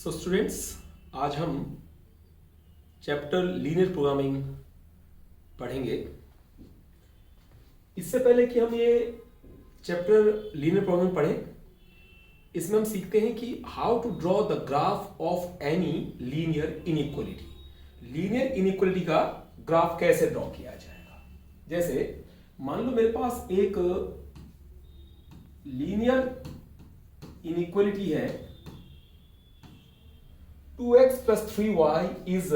So students, आज हम chapter linear programming पढ़ेंगे। इससे पहले कि हम ये चैप्टर लीनियर प्रोग्रामिंग पढ़ें, इसमें हम सीखते हैं कि how to draw the graph of any linear inequality. Linear inequality का ग्राफ कैसे ड्रॉ किया जाएगा। जैसे मान लो मेरे पास एक लीनियर इनइक्वलिटी है 2x plus 3y is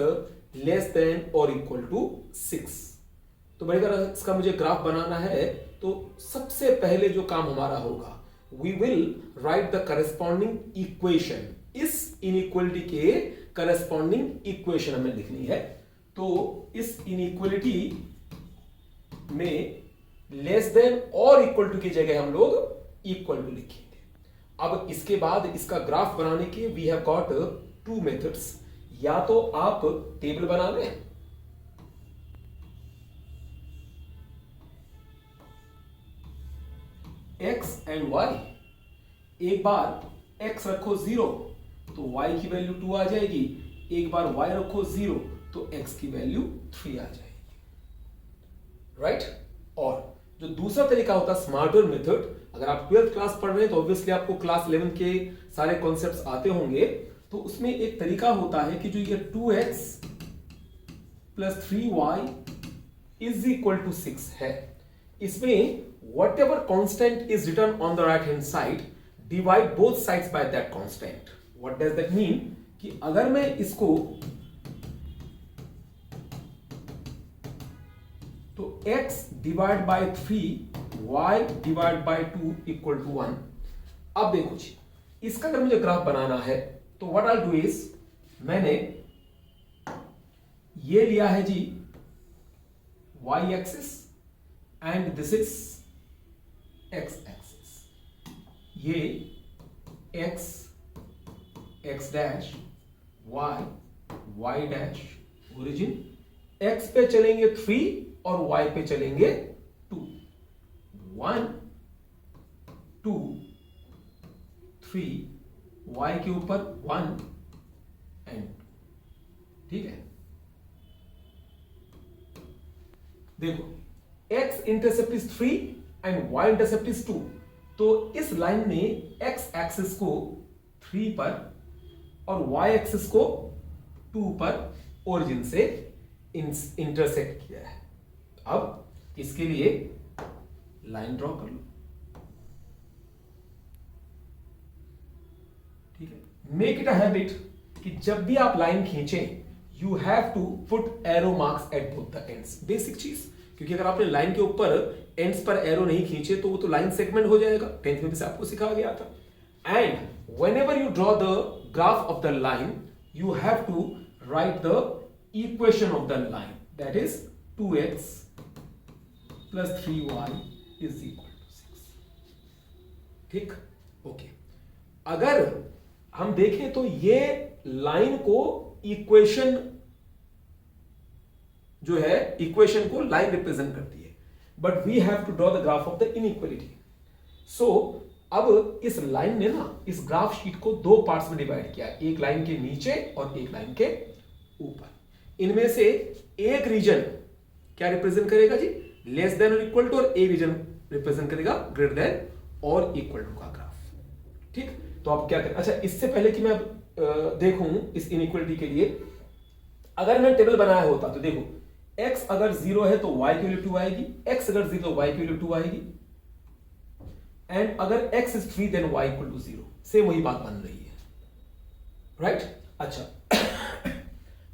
less than or equal to 6। तो भाई अगर इसका मुझे ग्राफ बनाना है तो सबसे पहले जो काम हमारा होगा, we will write the corresponding equation। इस इनइक्वलिटी के करस्पॉन्डिंग इक्वेशन हमें लिखनी है। तो इस इनइक्वलिटी में लेस देन और इक्वल टू की जगह हम लोग इक्वल टू लिखेंगे। अब इसके बाद इसका ग्राफ बनाने के we have got two methods. या तो आप टेबल बना लें, एक्स एंड वाई। एक बार एक्स रखो 0 तो वाई की वैल्यू 2 आ जाएगी। एक बार वाई रखो 0 तो एक्स की वैल्यू 3 आ जाएगी, राइट। और जो दूसरा तरीका होता है स्मार्टर मेथड, अगर आप 12th क्लास पढ़ रहे हैं तो ऑब्वियसली आपको क्लास 11 के सारे कॉन्सेप्ट्स आते होंगे। तो उसमें एक तरीका होता है कि जो ये 2x plus 3y is equal to 6 है, इसमें whatever constant is written on the right hand side, divide both sides by that constant. What does that mean कि अगर मैं इसको तो x divide by 3 y divide by 2 equal to 1। अब देखो जी, इसका अगर मुझे ग्राफ बनाना है तो व्हाट आई डू इज, मैंने ये लिया है जी y axis and this is x axis. ये x x dash y y dash origin, x पे चलेंगे 3 और y पे चलेंगे 2। 1 2 3 y के ऊपर 1 एंड 2। ठीक है, देखो x intercept is 3 and y intercept is 2। तो इस लाइन ने x एक्सिस को 3 पर और y एक्सिस को 2 पर ओरिजिन से इंटरसेक्ट किया है। अब इसके लिए लाइन ड्रॉ कर लो। ठीक है, मेक इट अ हैबिट कि जब भी आप लाइन खींचें you have to put arrow marks at both the ends. Basic चीज, क्योंकि अगर आपने लाइन के ऊपर एंड्स पर एरो नहीं खींचे तो वो तो लाइन सेगमेंट हो जाएगा। 10th में भी से आपको सिखाया गया था। And whenever you draw the graph of the line you have to write the equation of the line, that is 2x plus 3y is equal to 6। ठीक, ओके। अगर हम देखें तो ये लाइन को इक्वेशन जो है, इक्वेशन को लाइन रिप्रेजेंट करती है, but we have to draw the graph of the inequality. So अब इस लाइन ने ना इस ग्राफ शीट को 2 पार्ट्स में डिवाइड किया, एक लाइन के नीचे और एक लाइन के ऊपर। इनमें से एक रीजन क्या रिप्रेजेंट करेगा जी, लेस देन और इक्वल टू, और एक रीजन रिप्रेजेंट करेगा ग्रेटर देन और इक्वल टू का ग्राफ। ठीक, तो आप क्या करें। अच्छा, इससे पहले कि मैं देखूं इस इनइक्वलिटी के लिए, अगर मैं टेबल बनाया होता तो देखो x अगर 0 है तो y की वैल्यू 2 आएगी, x अगर 0 तो y की वैल्यू 2 आएगी, एंड अगर x is 3 then y equal to 0। Same वही बात बन रही है, राइट। अच्छा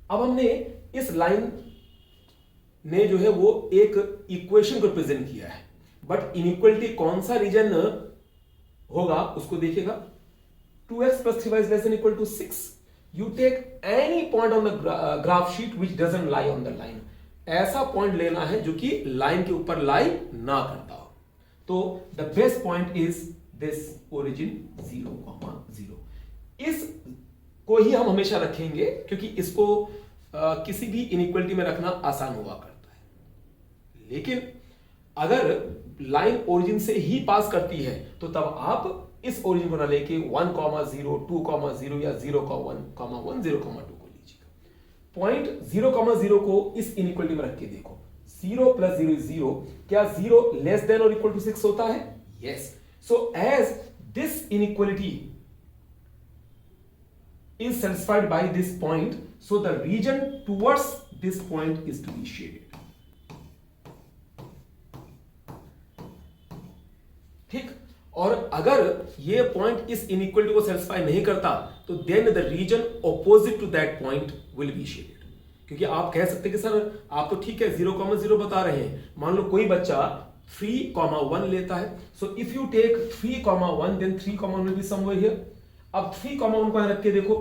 अब हमने इस लाइन ने जो है वो एक इक्वेशन को रिप्रेजेंट किया है, बट इनइक्वलिटी कौन सा रीजन होगा उसको देखिएगा। 2x plus 3y is less than equal to 6. You take any point on the graph sheet which doesn't lie on the line. ऐसा पॉइंट लेना है जो कि लाइन के ऊपर लाई ना करता हो। तो the best point is this origin 0,0। इस को ही हम हमेशा रखेंगे क्योंकि इसको किसी भी इनइक्वलिटी में रखना आसान हुआ करता है। लेकिन अगर लाइन ओरिजिन से ही पास करती है तो तब आप इस ओरिजिन को ना लेके 1,0, 2,0 या 0,1,1, 0,2 को लीजिएगा। पॉइंट 0,0 को इस इनइक्वलिटी में रख के देखो, 0 + 0 = 0। क्या 0 लेस देन और इक्वल टू 6 होता है? Yes. So as this inequality is satisfied by this point, so the region towards this point is to be shaded. ठीक। और अगर ये पॉइंट इस इनइक्वलिटी को सेटिस्फाई नहीं करता तो then the region opposite to that point will be shaded. क्योंकि आप कह सकते हैं कि सर आप तो ठीक है 0,0 बता रहे हैं, मान लो कोई बच्चा 3,1 लेता है, so if you take 3,1 then 3,1 will be somewhere here. अब 3,1 को यहां रख के देखो,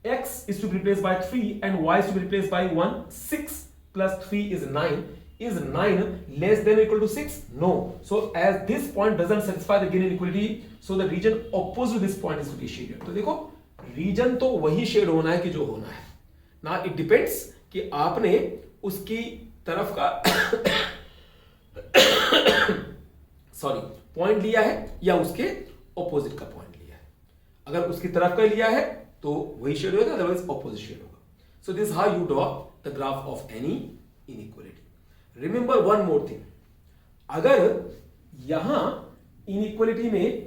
x is to be replaced by 3 and y is to be replaced by 1. 6 plus 3 is 9. Is 9 less than or equal to 6? No. So as this point doesn't satisfy the gain inequality, so the region opposite to this point is to be shaded. तो देखो region तो वही shade होना है कि जो होना है ना, it depends कि आपने उसकी तरफ का सॉरी पॉइंट लिया है या उसके ऑपोजिट का पॉइंट लिया है। अगर उसकी तरफ का लिया है तो वही शेड होगा, अदरवाइज ऑपोजिट शेड होगा। So this how you draw the graph of any inequality. Remember one more thing, अगर यहां इनइक्वालिटी में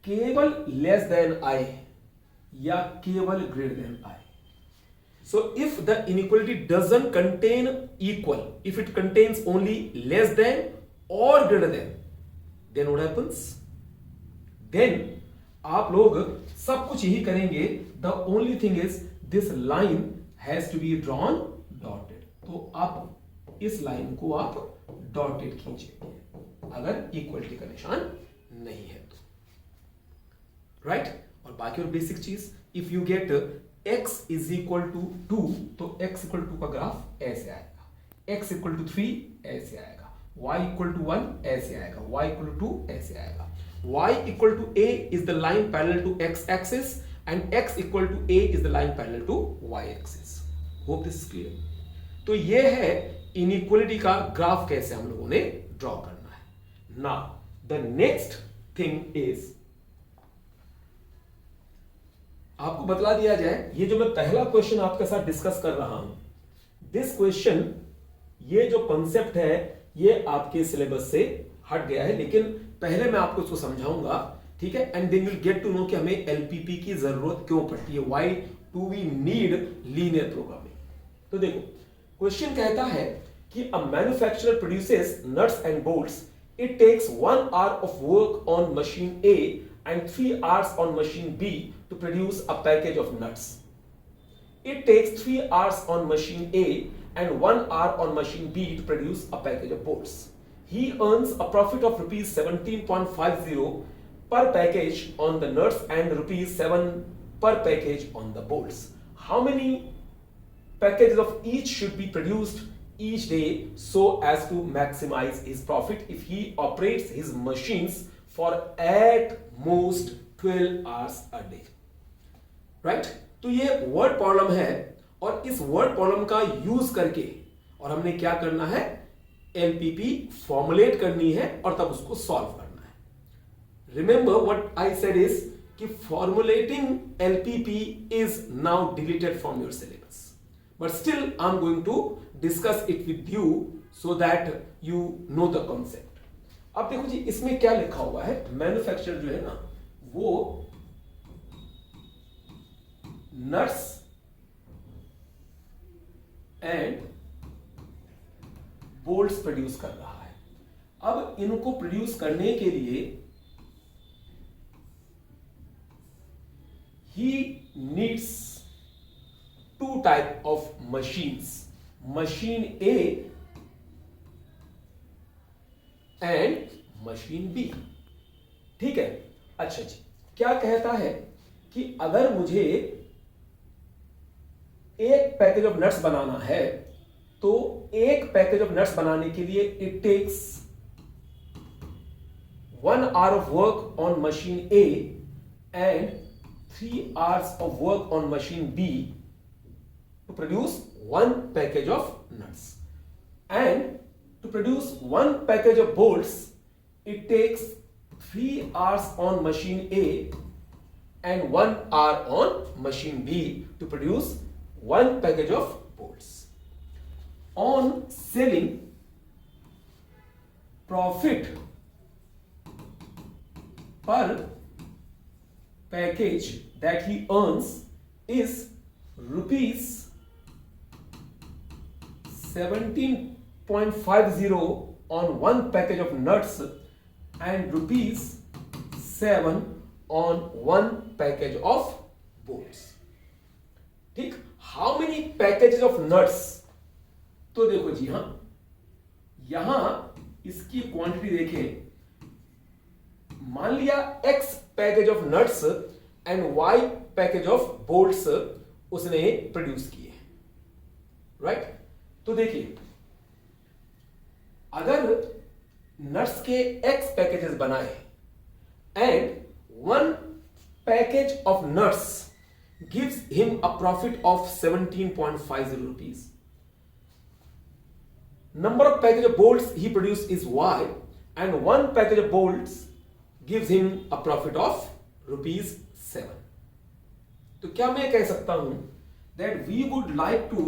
केवल लेस देन आई या केवल greater than I, so if the inequality doesn't contain equal, if it contains only less than or greater than, then what happens? Then आप लोग सब कुछ यही करेंगे, the only thing is this line has to be drawn dotted। तो आप इस line को आप डॉटेड खींचेंगे अगर इक्वलिटी का निशान नहीं है तो, राइट। और बाकी और बेसिक चीज, if you get x is equal to 2 तो x equal to का ग्राफ ऐसे आएगा, x equal to 3 ऐसे आएगा, y equal to 1 ऐसे आएगा, y equal to 2 ऐसे आएगा। y equal to a is the line parallel to x axis and x equal to a is the line parallel to y axis. Hope this is clear. तो ये है inequality का graph कैसे हम लोगों ने ड्रॉ करना है। Now the next thing is, आपको बतला दिया जाए, ये जो मैं पहला क्वेश्चन आपके साथ डिस्कस कर रहा हूं, दिस क्वेश्चन, ये जो कॉन्सेप्ट है ये आपके सिलेबस से हट गया है, लेकिन पहले मैं आपको इसको समझाऊंगा, ठीक है, and then will get to know कि हमें एलपीपी की जरूरत क्यों पड़ती है, why do we need linear programming. तो देखो क्वेश्चन कहता है कि a manufacturer produces nuts and bolts, it takes 1 hour of work on machine A and 3 hours on machine B to produce a package of nuts. It takes 3 hours on machine A and 1 hour on machine B to produce a package of bolts. He earns a profit of rupees 17.50 per package on the nuts and rupees 7 per package on the bolts. How many packages of each should be produced each day so as to maximize his profit if he operates his machines for at most 12 hours a day, right? तो ये word problem है और इस word problem का use करके और हमने क्या करना है, एलपीपी फॉर्मुलेट करनी है और तब उसको सॉल्व करना है। Remember what I said is कि formulating LPP is now deleted from your syllabus, but still I am going to discuss it with you so that you know the concept. अब देखो जी इसमें क्या लिखा हुआ है, मैन्युफैक्चरर जो है ना वो नट्स एंड बोल्ट्स प्रोड्यूस कर रहा है। अब इनको प्रोड्यूस करने के लिए ही needs 2 type of machines, machine A and machine B, ठीक है। अच्छा जी, क्या कहता है कि अगर मुझे एक पैकेज ऑफ नट्स बनाना है तो एक पैकेज ऑफ नट्स बनाने के लिए it takes 1 hour of work on machine A and 3 hours of work on machine B to produce 1 package of nuts, and to produce 1 package of bolts it takes 3 hours on machine A and 1 hour on machine B to produce one package of bolts. On selling, profit per package that he earns is rupees 17.50 on one package of nuts and rupees 7 on one package of bolts. ठीक, how many packages of nuts? तो देखो जी, हाँ, यहां इसकी quantity देखें, मान लिया X package of nuts and Y package of bolts उसने प्रोड्यूस किए, राइट? तो देखिए, अगर नट्स के X पैकेजेस बनाए and one package of nuts gives him a profit of 17.50 rupees. Number of package of bolts he produced is Y and one package of bolts gives him a profit of rupees 7. तो क्या मैं कह सकता हूं that we would like to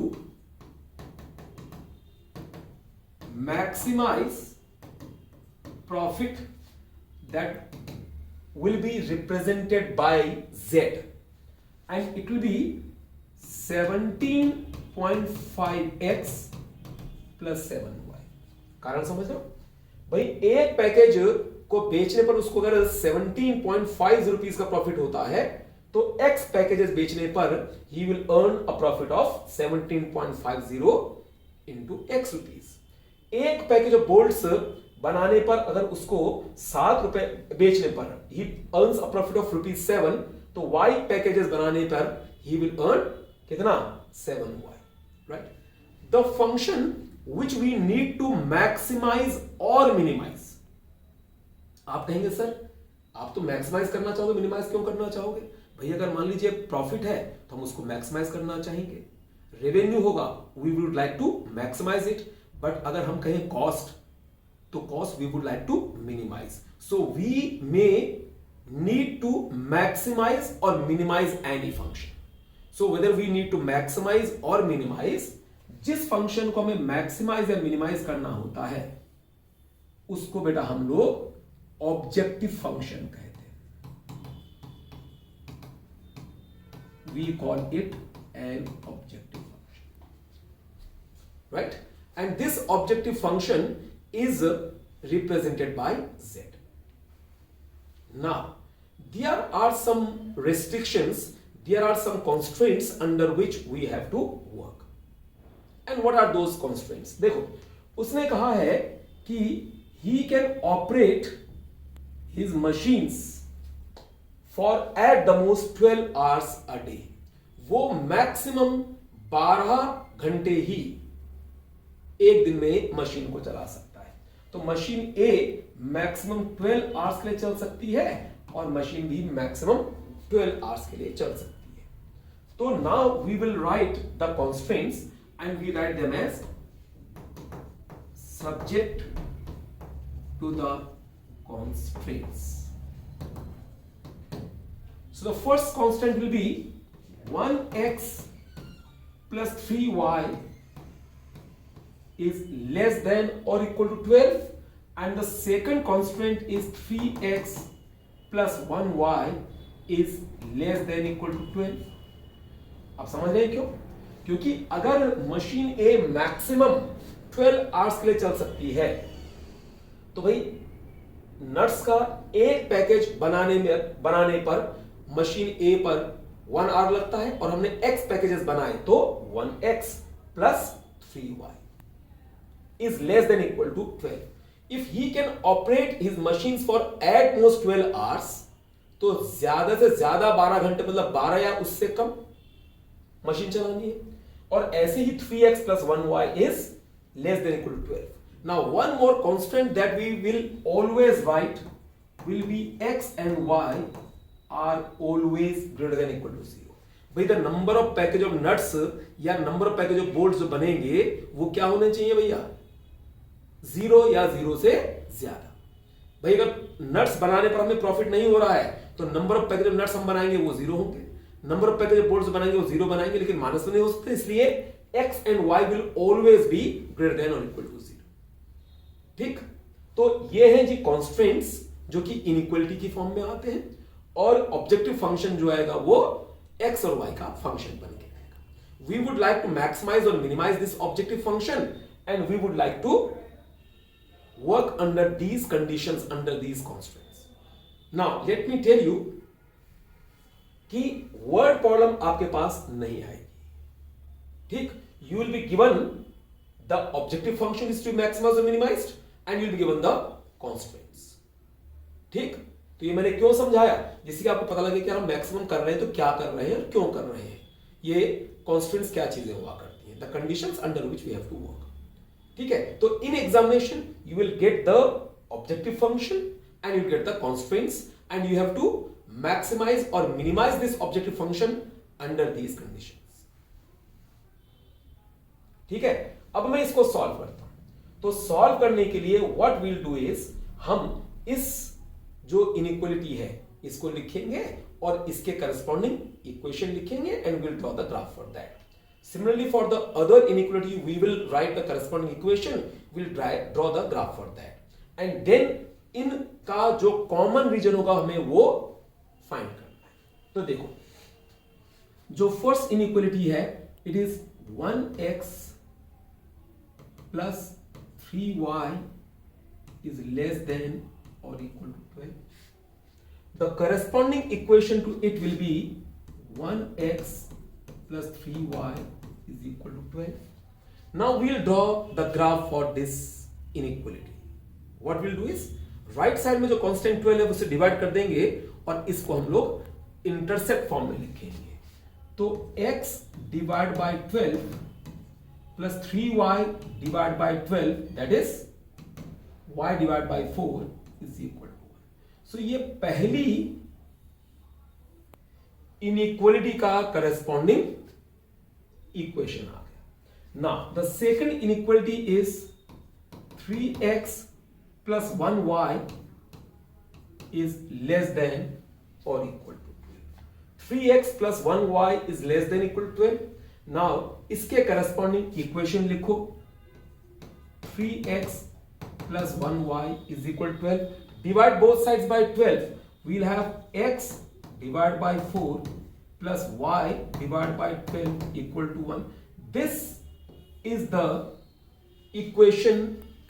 maximize profit that will be represented by Z and it will be 17.5x plus 7y. कारण समझ रहे हो भाई, एक पैकेज को बेचने पर उसको अगर 17.5 रुपीज का प्रॉफिट होता है तो x पैकेजेस बेचने पर he will earn a profit of 17.50 into x rupees. एक पैकेज ऑफ बोल्ट्स बनाने पर अगर उसको 7 रुपए बेचने पर ही अर्न्स अ प्रॉफिट ऑफ ₹7, तो y पैकेजेस बनाने पर ही विल अर्न कितना? 7y, right? The function which we need to maximize or minimize. आप कहेंगे सर आप तो मैक्सिमाइज करना चाहोगे, मिनिमाइज क्यों करना चाहोगे? भाई अगर मान लीजिए प्रॉफिट है तो हम उसको मैक्सिमाइज करना चाहेंगे, रेवेन्यू होगा we would like to maximise it, but अगर हम कहें कॉस्ट तो cost we would like to minimise. So we may need to maximise और minimise any function. So whether we need to maximise और minimise, जिस function को हमें maximise या मिनिमाइज करना होता है उसको बेटा हम लोग ऑब्जेक्टिव फंक्शन कहते हैं. We call it an objective function, right? And this objective function is represented by Z. Now there are some restrictions, there are some constraints under which we have to work. And what are those constraints? देखो, उसने कहा है कि he can operate his machines for at the most 12 hours a day. वो maximum 12 घंटे ही एक दिन में मशीन को चला सकता है. तो मशीन A मैक्सिमम 12 आवर्स के लिए चल सकती है और मशीन B मैक्सिमम 12 आवर्स के लिए चल सकती है. तो now we will write the constraints and we write them as subject to the constraints. So the first constant will be 1x plus 3y is less than or equal to 12, and the second constraint is 3x plus 1y is less than equal to 12. आप समझ रहे हैं क्यों? क्योंकि अगर machine A maximum 12 hours के लिए चल सकती है तो भाई नट्स का एक पैकेज बनाने पर मशीन A पर 1 आवर लगता है और हमने X पैकेजेस बनाए तो 1x plus 3y is less than equal to 12. If he can operate his machines for at most 12 hours, तो ज्यादा से ज्यादा 12 घंटे मतलब 12 या उससे कम मशीन चलानी है. और ऐसे ही 3x plus 1y is less than equal to 12. Now one more constant that we will always write will be x and y are always greater than equal to 0. भाई the number of package of nuts या number of package of bolts जो बनेंगे वो क्या होने चाहिए भैया? 0 या 0 से ज्यादा. भाई अगर नट्स बनाने पर हमें प्रॉफिट नहीं हो रहा है तो नंबर ऑफ पैकेज नट्स हम बनाएंगे वो 0 होंगे, नंबर ऑफ पैकेज बोर्ड्स बनाएंगे वो 0 बनाएंगे, लेकिन माइनस में नहीं हो सकते, इसलिए x and y will always be greater than और इक्वल टू 0। ठीक, तो ये हैं जी कॉन्स्ट्रेंट्स जो कि इनइक्वलिटी की फॉर्म में आते हैं, और ऑब्जेक्टिव फंक्शन जो आएगा वो x और y का फंक्शन बन के आएगा। We would like to maximise और minimise this objective function and we would like to work under these conditions, under these constraints. Now let me tell you कि word problem आपके पास नहीं आएगी। ठीक, you will be given the objective function is to be maximized or minimized and you will be given the constraints। ठीक, तो ये मैंने क्यों समझाया, जिससे कि आपको पता लगे कि हम मैक्सिमम कर रहे हैं तो क्या कर रहे हैं और क्यों कर रहे हैं, ये constraints क्या चीजें हुआ करती हैं, the conditions under which we have to work। ठीक है, तो in examination you will get the objective function and you get the constraints and you have to maximise और minimise this objective function under these conditions. ठीक है, अब मैं इसको solve करता हूं। तो सॉल्व करने के लिए व्हाट वील डू इज, हम इस जो इनइक्वालिटी है इसको लिखेंगे और इसके करस्पॉन्डिंग इक्वेशन लिखेंगे and will draw the graph for that. Similarly, for the other inequality, we will write the corresponding equation. We'll draw the graph for that, and then इनका जो कॉमन रीजन होगा हमें वो फाइंड करना है। तो देखो, जो फर्स्ट इनइक्वालिटी है, it is 1x plus 3y is less than or equal to 12. The corresponding equation to it will be 1x plus 3y is equal to 12. Now we'll draw the graph for this inequality. What we'll do is right side में जो constant 12 है उसे divide कर देंगे और इसको हम लोग इंटरसेप्ट फॉर्म में लिखेंगे। तो x divide by 12 plus 3y divide by 12 that is y divide by 4 is equal to 1। So ये पहली इनइक्वालिटी का करस्पॉन्डिंग इक्वेशन आ गया। Now the second inequality is 3x plus 1y is less than और equal to 12। 3x plus 1y is less than equal to 12। Now इसके corresponding equation लिखो, 3x plus 1y is equal to 12। Divide both sides bye 12, we'll have x divided by 4 plus y divided by 12 equal to 1. This is the equation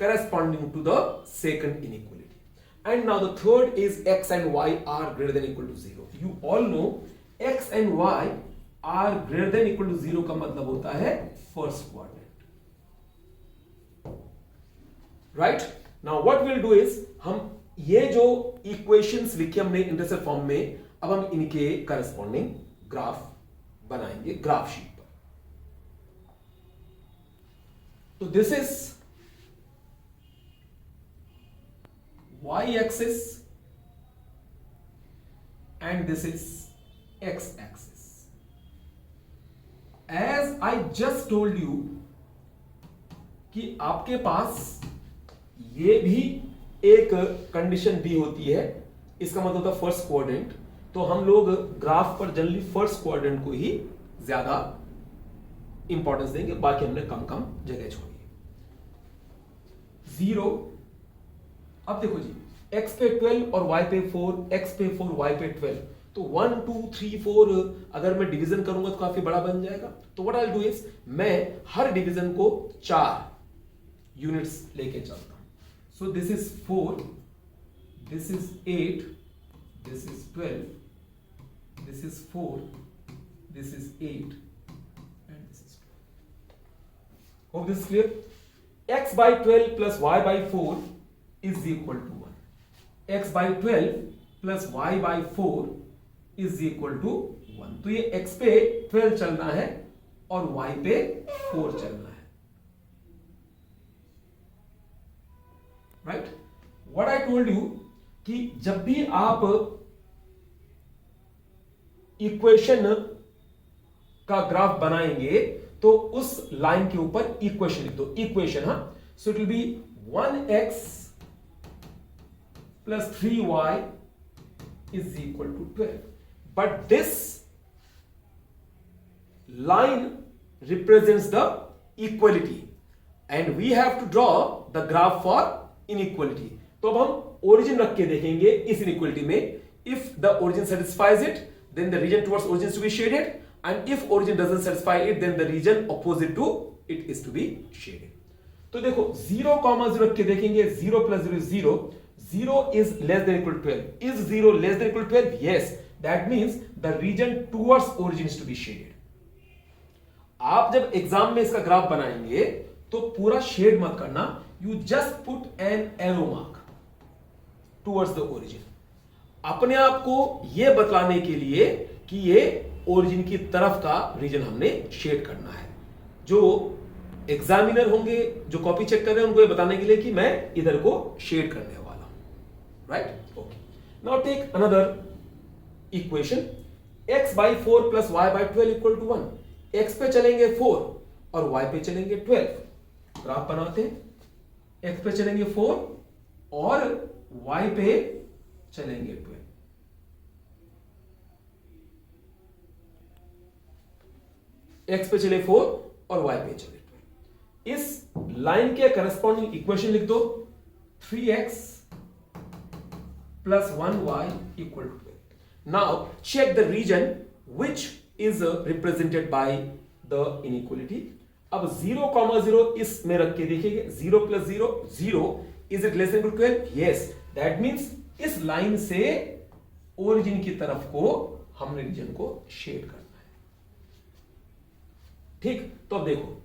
corresponding to the second inequality. And now the third is x and y are greater than equal to 0. You all know x and y are greater than equal to 0 का मतलब होता है first quadrant. Right? Now what we'll do is हम ये जो equations लिखे हमने intercept form में, अब हम इनके करस्पॉन्डिंग ग्राफ बनाएंगे ग्राफ शीट पर। तो this is y axis and this is x axis. As I just told you कि आपके पास ये भी एक कंडीशन दी होती है, इसका मतलब होता है फर्स्ट क्वाड्रेंट। तो हम लोग ग्राफ पर जनरली फर्स्ट क्वाड्रेंट को ही ज्यादा इंपॉर्टेंस देंगे, बाकी हमने कम कम जगह छोड़ी। 0, अब देखो जी, x पे 12 और y पे 4, x पे 4 y पे 12, तो 1 2 3 4 अगर मैं डिवीजन करूंगा तो काफी बड़ा बन जाएगा। तो what I will do is, मैं हर डिवीजन को 4 यूनिट्स लेके चलता हूं। So this is 4, this is 8, this is 12, this is 4, this is 8 and this is 12. Hope this is clear. X by 12 plus y by 4 is equal to 1. X by 12 plus y by 4 is equal to 1. तो ये x पे 12 चलना है और y पे 4 चलना है। Right? What I told you कि जब भी आप इक्वेशन का ग्राफ बनाएंगे तो उस लाइन के ऊपर इक्वेशन लिख दो, इक्वेशन। हाँ, so it will be 1x plus 3y is equal to 12. But this line represents the equality and we have to draw the graph for inequality. तो अब हम origin रख के देखेंगे इस inequality में. If the origin satisfies it, then the region towards origin is to be shaded, and if origin doesn't satisfy it, then the region opposite to it is to be shaded. तो देखो 0,0 रख के देखेंगे. 0 plus 0 is 0. 0 is less than equal to 12. Is 0 less than equal to 12? Yes. That means the region towards origin is to be shaded. आप जब exam में इसका graph बनाएंगे तो पूरा शेड मत करना. You just put an arrow mark towards the origin. अपने आप को यह बतलाने के लिए कि ये ओरिजिन की तरफ का रीजन हमने शेड करना है. जो एग्जामिनर होंगे, जो कॉपी चेक कर रहे हैं, उनको ये बताने के लिए कि मैं इधर को शेड करने वाला हूं. Right? Okay. Now take another equation. x by 4 plus y by 12 equal to 1. x पे चलेंगे 4 और y पे चलेंगे 12. ग्राफ बनाते हैं. x पे चलेंगे 4 और y पे चलेंगे 12. x पे चले 4 और y पे चले 12. इस लाइन के करस्पॉन्डिंग इक्वेशन लिख दो. 3x plus 1y equal to 12. Now check the region which is represented by the inequality. अब 0,0 इस में रख के देखिए. 0 plus 0 0. Is it less than equal to 12? Yes. That means इस लाइन से ओरिजिन की तरफ को हमने रीजन को शेड करना है. ठीक. तो अब देखो.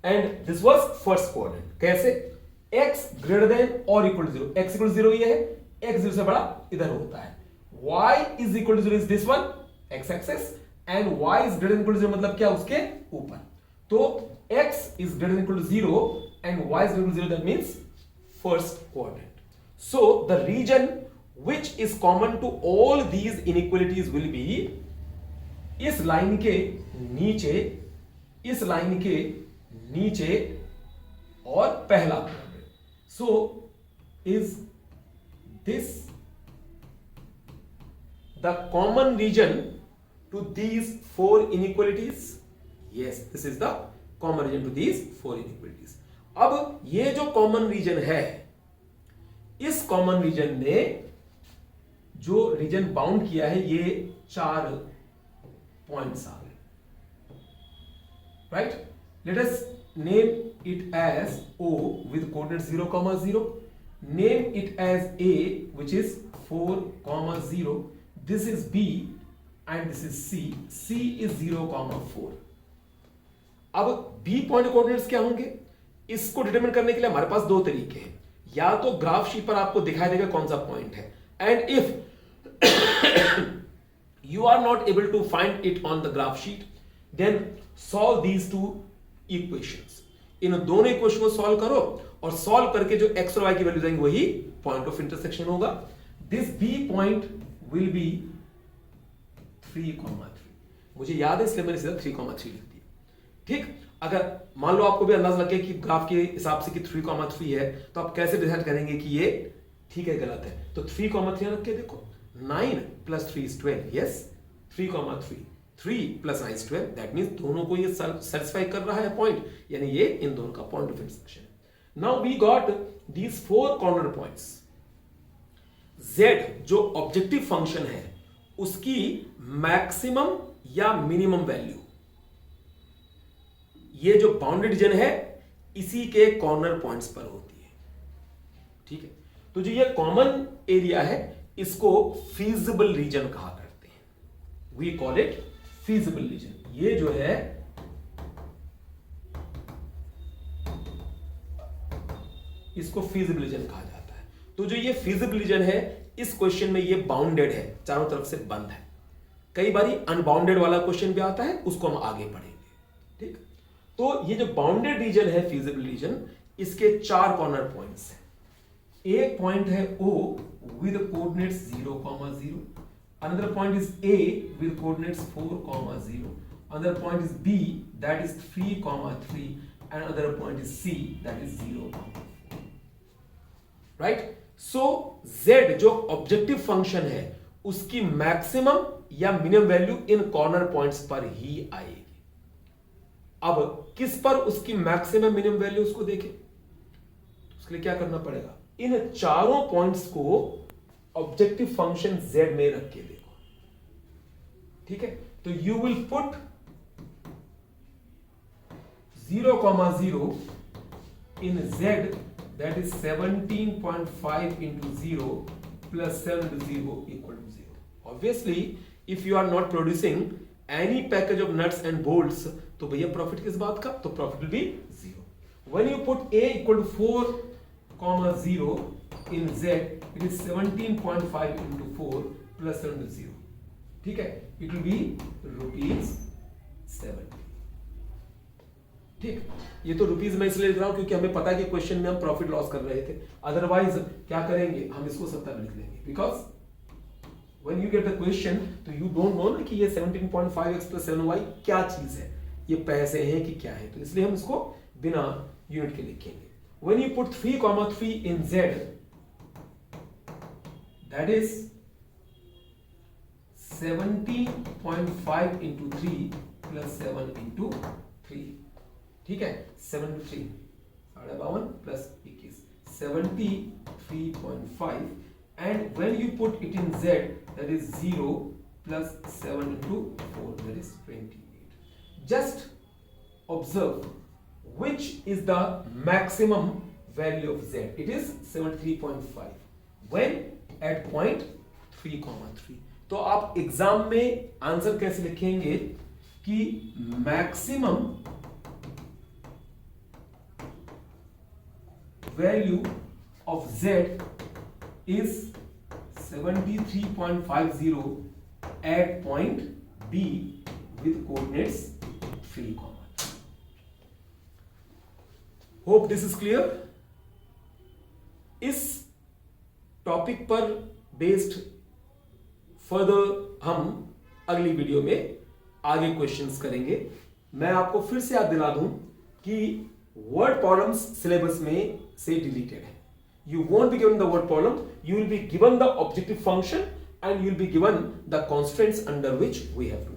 And this was first coordinate. कैसे? x ग्रेटर देन और equal to 0. x equal to 0 ये है. x 0 से बड़ा इधर होता है. y is equal to 0 is this one, x axes, and y is greater than equal to 0 मतलब क्या? उसके ऊपर. तो x is greater than equal to 0 and y is greater than 0. That means first coordinate. So the region which is common to all these inequalities will be इस line के नीचे, इस line के नीचे और पहला coordinate. So is this the common region to these four inequalities? Yes, this is the common region to these four inequalities. अब ये जो common region है, इस common region ने जो region bound किया है ये 4 points आ गए. Right? Let us name it as O with coordinate 0,0. Name it as A which is 4,0. This is B and this is C. C is 0,4. अब B point coordinates क्या होंगे? इसको डिटरमिन करने के लिए हमारे पास दो तरीके हैं. या तो ग्राफ शीट पर आपको दिखाई देगा कौन सा पॉइंट है, and if you are not able to find it on the graph sheet, then solve these two equations. इन दोनों इक्वेशन को सॉल्व करो और सॉल्व करके जो x और y की वैल्यूज आएंगी वही पॉइंट ऑफ इंटरसेक्शन होगा. This B point will B 3,3. मुझे याद है इसलिए मैंने सीधा 3,3 लिख दिया. ठीक. अगर मान लो आपको भी अंदाज लगे कि ग्राफ के हिसाब से कि 3,3 है, तो आप कैसे डिसाइड करेंगे कि ये ठीक है गलत है? तो 3,3 रख के देखो. 9 plus 3 is 12. Yes, 3,3. 3 plus 9 is 12. That means दोनों को ये satisfy कर रहा है पॉइंट, यानी ये इन दोनों का point of intersection. Now we got these 4 corner points. Z जो ऑब्जेक्टिव फंक्शन है उसकी मैक्सिमम या मिनिमम वैल्यू ये जो बाउंडेड रीजन है इसी के कॉर्नर पॉइंट्स पर होती है. ठीक है. तो जो ये कॉमन एरिया है इसको फीजिबल रीजन कहा करते हैं. We call it feasible region. ये जो है इसको फीजिबल रीजन कहा जाता है. तो जो ये फीजिबल रीजन है इस क्वेश्चन में ये बाउंडेड है, चारों तरफ से बंद है. कई बारी अनबाउंडेड वाला क्वेश्चन भी आता है, उसको हम आगे पढ़ेंगे. ठीक. तो ये जो बाउंडेड रीजन है फीजिबल रीजन, इसके 4 कॉर्नर पॉइंट्स हैं. एक पॉइंट है O with coordinates 0,0. Another point is A with coordinates 4,0. Another point is B that is 3,3, and another point is C that is 0,4. Right? So z जो objective function है उसकी maximum या minimum value in corner points पर ही आएगी। अब किस पर उसकी मैक्सिमम मिनिमम वैल्यू उसको देखें, उसके लिए क्या करना पड़ेगा, इन चारों पॉइंट्स को ऑब्जेक्टिव फंक्शन z में रख के देखो। ठीक है, तो you will put 0,0 in z, that is 17.5 into 0 plus 7 to 0 equal to 0. Obviously, if you are not producing any package of nuts and bolts, तो भैया प्रॉफिट किस बात का, तो profit will be 0. When you put a equal to 4,0 in z, it is 17.5 into 4 plus 7 to 0. ठीक है, it will be ₹70. ठीक, ये तो रुपीज में इसलिए लिख रहा हूं क्योंकि हमें पता है कि क्वेश्चन में हम प्रॉफिट लॉस कर रहे थे, अदरवाइज क्या करेंगे, हम इसको 70 में लिख देंगे, because when you get the question तो यू डोंट नो ना कि ये 17.5x + 7y क्या चीज है, ये पैसे हैं कि क्या है, तो इसलिए हम इसको बिना यूनिट के लिखेंगे। When you put 3,3 in z, that is 17.5 into 3 plus 7 into 3। ठीक है, 7 to 3 52 plus 21 73.5, and when you put it in z, that is 0 plus 7 into 4, that is 28. Just observe which is the maximum value of z. It is 73.5 when at point 3,3. तो आप exam में answer कैसे लिखेंगे कि maximum value of z is 73.50 at point B with coordinates 3, 3. Hope this is clear. इस topic पर based further हम अगली वीडियो में आगे क्वेश्चंस करेंगे। मैं आपको फिर से याद दिला दूं कि वर्ड प्रॉब्लम्स सिलेबस में से डिलीटेड है। You won't be given the word problem, you will be given the objective function and you will be given the constraints under which we have to